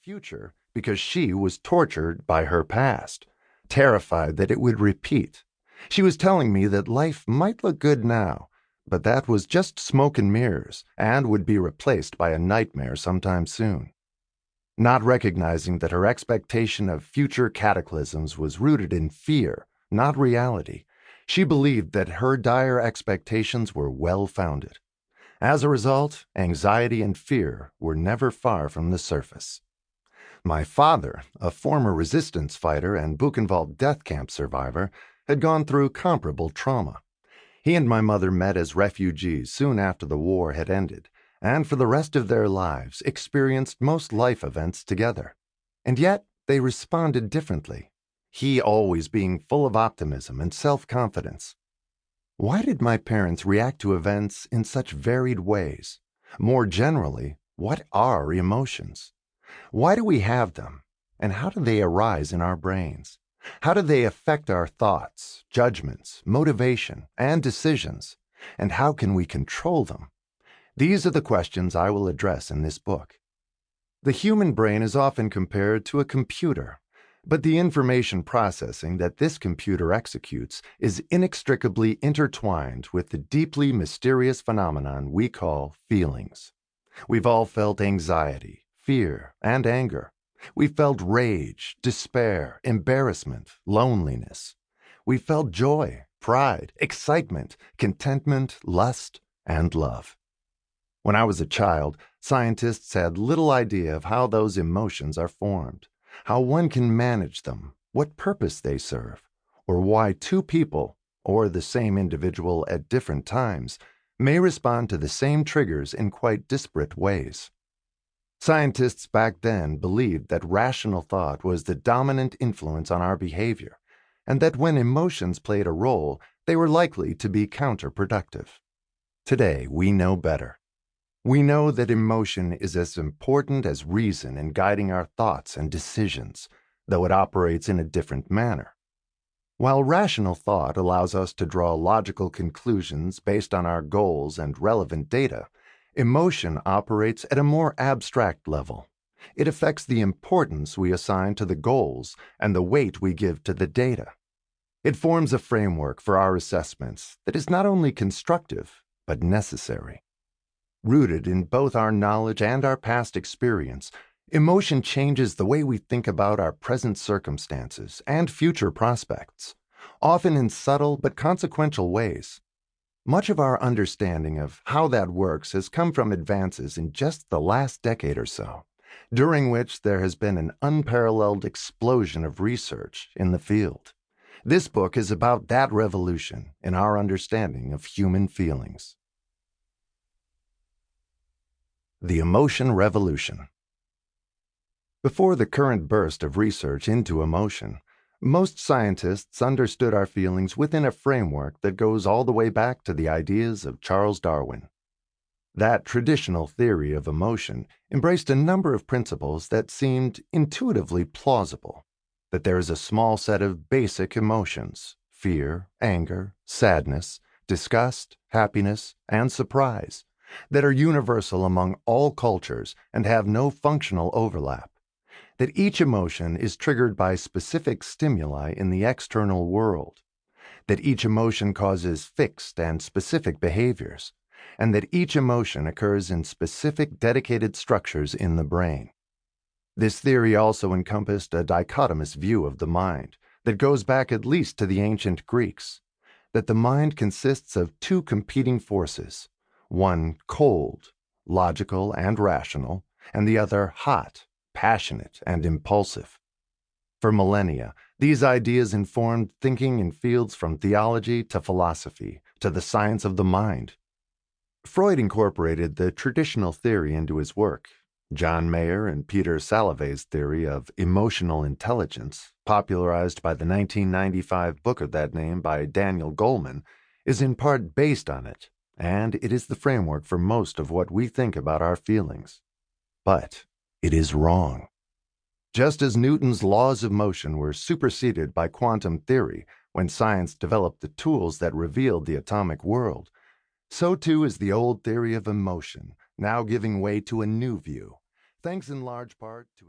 future because she was tortured by her past, terrified that it would repeat. She was telling me that life might look good now, but that was just smoke and mirrors and would be replaced by a nightmare sometime soon. Not recognizing that her expectation of future cataclysms was rooted in fear, not reality, she believed that her dire expectations were well-founded. As a result, anxiety and fear were never far from the surface. My father, a former resistance fighter and Buchenwald death camp survivor, had gone through comparable trauma. He and my mother met as refugees soon after the war had ended, and for the rest of their lives experienced most life events together. And yet they responded differently, he always being full of optimism and self-confidence. Why did my parents react to events in such varied ways? More generally, what are emotions? Why do we have them, and how do they arise in our brains? How do they affect our thoughts, judgments, motivation, and decisions? And how can we control them? These are the questions I will address in this book. The human brain is often compared to a computer, but the information processing that this computer executes is inextricably intertwined with the deeply mysterious phenomenon we call feelings. We've all felt anxiety, fear, and anger. We've felt rage, despair, embarrassment, loneliness. We've felt joy, pride, excitement, contentment, lust, and love. When I was a child, scientists had little idea of how those emotions are formed, how one can manage them, what purpose they serve, or why two people, or the same individual at different times, may respond to the same triggers in quite disparate ways. Scientists back then believed that rational thought was the dominant influence on our behavior, and that when emotions played a role, they were likely to be counterproductive. Today, we know better. We know that emotion is as important as reason in guiding our thoughts and decisions, though it operates in a different manner. While rational thought allows us to draw logical conclusions based on our goals and relevant data, emotion operates at a more abstract level. It affects the importance we assign to the goals and the weight we give to the data. It forms a framework for our assessments that is not only constructive, but necessary. Rooted in both our knowledge and our past experience, emotion changes the way we think about our present circumstances and future prospects, often in subtle but consequential ways. Much of our understanding of how that works has come from advances in just the last decade or so, during which there has been an unparalleled explosion of research in the field. This book is about that revolution in our understanding of human feelings. The Emotion Revolution. Before the current burst of research into emotion, most scientists understood our feelings within a framework that goes all the way back to the ideas of Charles Darwin. That traditional theory of emotion embraced a number of principles that seemed intuitively plausible, that there is a small set of basic emotions, fear, anger, sadness, disgust, happiness, and surprise, that are universal among all cultures and have no functional overlap, that each emotion is triggered by specific stimuli in the external world, that each emotion causes fixed and specific behaviors, and that each emotion occurs in specific dedicated structures in the brain. This theory also encompassed a dichotomous view of the mind that goes back at least to the ancient Greeks, that the mind consists of two competing forces, one cold, logical and rational, and the other hot, passionate and impulsive. For millennia, these ideas informed thinking in fields from theology to philosophy to the science of the mind. Freud incorporated the traditional theory into his work. John Mayer and Peter Salovey's theory of emotional intelligence, popularized by the 1995 book of that name by Daniel Goleman, is in part based on it, and it is the framework for most of what we think about our feelings. But it is wrong. Just as Newton's laws of motion were superseded by quantum theory when science developed the tools that revealed the atomic world, so too is the old theory of emotion now giving way to a new view, thanks in large part to